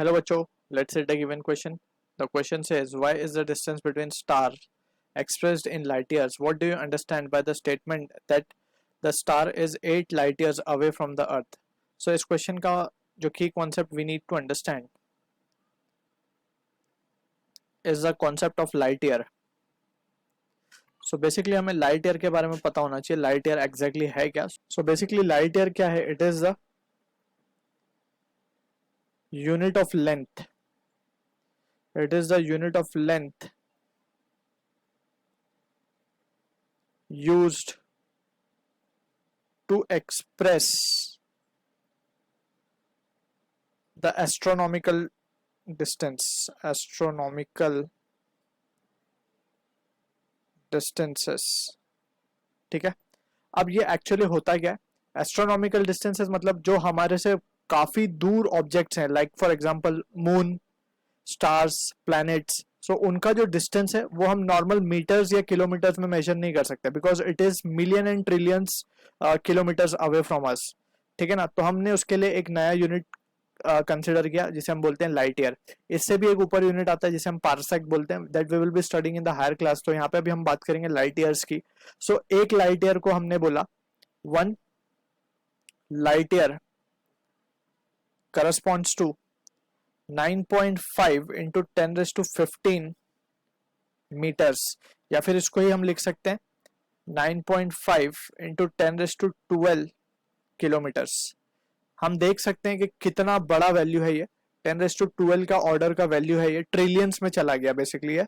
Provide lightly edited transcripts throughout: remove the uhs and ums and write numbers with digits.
Hello बच्चों, let's take a given question. The question says, why is the distance between star expressed in light years? What do you understand by the statement that the star is 8 light years away from the earth? So इस question का जो key concept we need to understand is the concept of light year. So basically हमें light year के बारे में पता होना चाहिए light year exactly है क्या. So basically light year क्या है? It is the unit of length. It is the unit of length used to express the astronomical distances. ठीक है. अब ये एक्चुअली होता क्या है? एस्ट्रोनॉमिकल डिस्टेंसेस मतलब जो हमारे से काफी दूर ऑब्जेक्ट्स हैं, like for example moon, stars, planets. So उनका जो डिस्टेंस है वो हम नॉर्मल मीटर्स या किलोमीटर्स में मेजर नहीं कर सकते because it is million and trillions kilometres away from us. ठीक है ना. तो हमने उसके लिए एक नया यूनिट कंसिडर किया जिसे हम बोलते हैं लाइट ईयर. इससे भी एक ऊपर यूनिट आता है जिसे हम पार्सेक बोलते हैं, that we will be studying in the higher class. तो यहाँ पे अभी हम बात करेंगे लाइट ईयर्स की. सो एक लाइट ईयर को हमने बोला 1 light year corresponds to 9.5 into 10⁻15 metres, या फिर इसको ही हम लिख सकते हैं 9.5 into 10⁻12 किलोमीटर्स. हम देख सकते हैं कि कितना बड़ा वैल्यू है ये. 10⁻12 का ऑर्डर का वैल्यू है ये, ट्रिलियंस में चला गया बेसिकली है.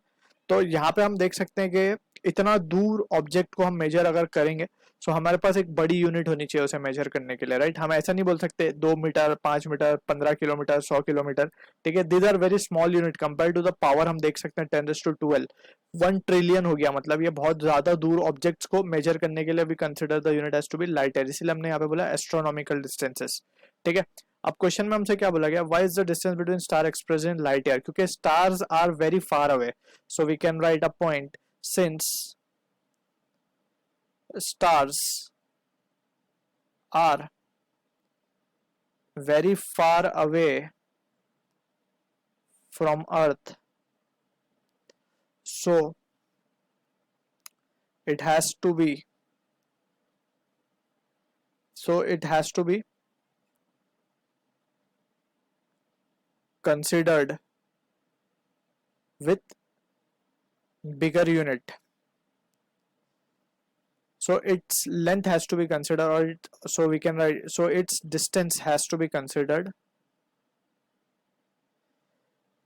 तो यहाँ पे हम देख सकते हैं कि इतना दूर ऑब्जेक्ट को हम मेजर अगर करेंगे सो हमारे पास एक बड़ी यूनिट होनी चाहिए उसे मेजर करने के लिए, राइट. हम ऐसा नहीं बोल सकते 2 मीटर, 5 मीटर, 15 किलोमीटर, 100 किलोमीटर. ठीक है, these are very small unit compare to the power. हम देख सकते हैं 10⁻12 1 ट्रिलियन हो गया, मतलब ये बहुत ज्यादा दूर ऑब्जेक्ट्स को मेजर करने के लिए we consider the unit as to be light year. इसीलिए हमने यहाँ पे बोला एस्ट्रोनॉमिकल डिस्टेंसेस. ठीक है. अब क्वेश्चन में हमसे क्या बोला गया, why is the distance between star expressed in light year? क्योंकि stars are very far away, so we can write a point since stars are very far away from earth, so it has to be considered with bigger unit. So its length has to be considered, or so we can write, so its distance has to be considered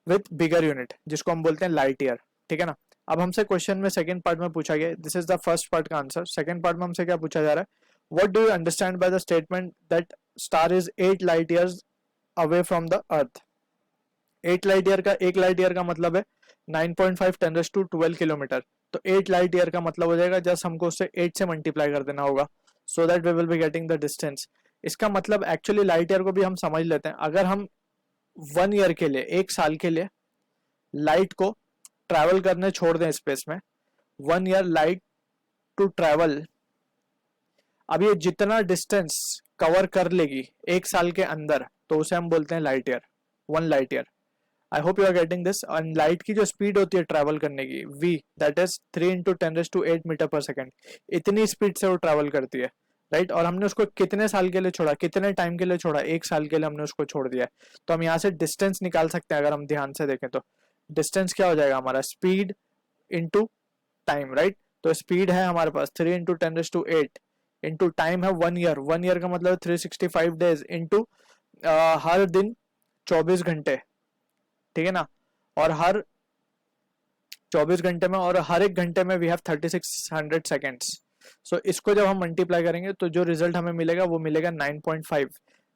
with bigger unit, जिसको हम बोलते हैं light year. ठीक है ना. अब हमसे question में सेकंड पार्ट में पूछा गया, this is the first part का आंसर. सेकंड पार्ट में हमसे क्या पूछा जा रहा है, what do you understand by the statement that star is 8 light years away from the earth? 8 light year का, एक लाइट ईयर का मतलब है 9.5 10⁻12 किलोमीटर. तो 8 लाइट ईयर का मतलब हो जाएगा, जस्ट हमको उससे 8 से मल्टीप्लाई कर देना होगा, so that we will be getting the distance. इसका मतलब एक्चुअली लाइट ईयर को भी हम समझ लेते हैं. अगर हम 1 ईयर के लिए, 1 साल के लिए लाइट को ट्रैवल करने छोड़ दें स्पेस में, 1 ईयर लाइट टू ट्रैवल, अब ये जितना डिस्टेंस कवर कर लेगी 1 साल के अंदर, तो उसे हम बोलते हैं light year, 1 light year. I hope you are getting this. And light की जो स्पीड होती है ट्रैवल करने की, v, that is 3 into 10⁻8 metre पर सेकेंड. इतनी स्पीड से वो ट्रैवल करती है, राइट. और हमने उसको कितने साल के लिए छोड़ा, कितने टाइम के लिए छोड़ा, 1 साल के लिए हमने उसको छोड़ दिया. तो हम यहाँ से डिस्टेंस निकाल सकते हैं. अगर हम ध्यान से देखें तो डिस्टेंस क्या हो जाएगा हमारा, स्पीड इंटू टाइम, राइट. तो स्पीड है हमारे पास 3 into 10⁻8 इंटू टाइम है 1 ईयर. 1 ईयर का मतलब 365 डेज इंटू हर दिन 24 घंटे. ठीक है ना. और हर 24 घंटे में और हर एक घंटे में वी हैव 3600 सेकेंड्स. सो इसको जब हम मल्टीप्लाई करेंगे तो जो रिजल्ट हमें मिलेगा वो मिलेगा 9.5.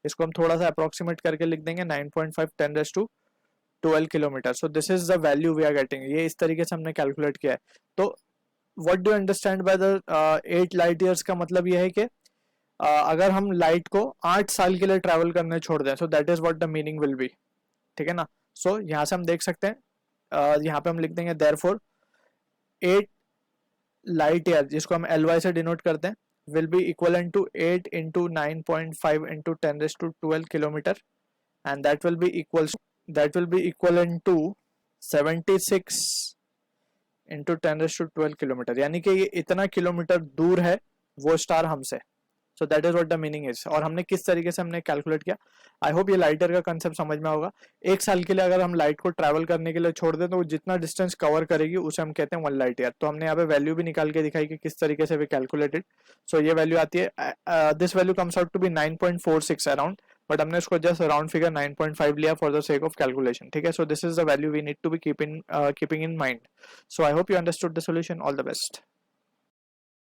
इसको हम थोड़ा सा अप्रोक्सीमेट करके लिख देंगे 9.5 10⁻12 kilometre. So this is the value we are getting. ये इस तरीके से हमने कैलकुलेट किया है. तो what do understand by the 8 light years का मतलब ये है कि अगर हम लाइट को 8 साल के लिए ट्रैवल करने छोड़ दें, so that is what the meaning will be. ठीक है ना. सो यहाँ से हम देख सकते हैं, यहाँ पे हम लिख देंगे देयरफॉर 8 लाइट ईयर, जिसको हम LY से डिनोट करते हैं, will be equivalent to 8 into 9.5 into 10⁻12 किलोमीटर, and that will be equals that will be equivalent to 76 into 10⁻12 kilometre, यानी कि ये इतना किलोमीटर दूर है वो स्टार हमसे. So that is what the meaning is. और हमने किस तरीके से हमने कैलकुलेट किया. आई होप ये लाइट ईयर का कंसेप्ट समझ में होगा. एक साल के लिए अगर हम लाइट को ट्रैवल करने के लिए छोड़ दें तो वो जितना डिस्टेंस कवर करेगी उसे हम कहते हैं 1 लाइट ईयर. तो हमने यहाँ पे वैल्यू भी निकाल के दिखाई कि किस तरीके से वी कैलकुलेटेड. सो ये वैल्यू आती है, this value comes out to be 9.46 around, but हमने इसको जस्ट राउंड फिगर 9.5 लिया for the sake of calculation. ठीक है. So this is the value we need to be keeping in mind. So I hope you understood the solution. All the best.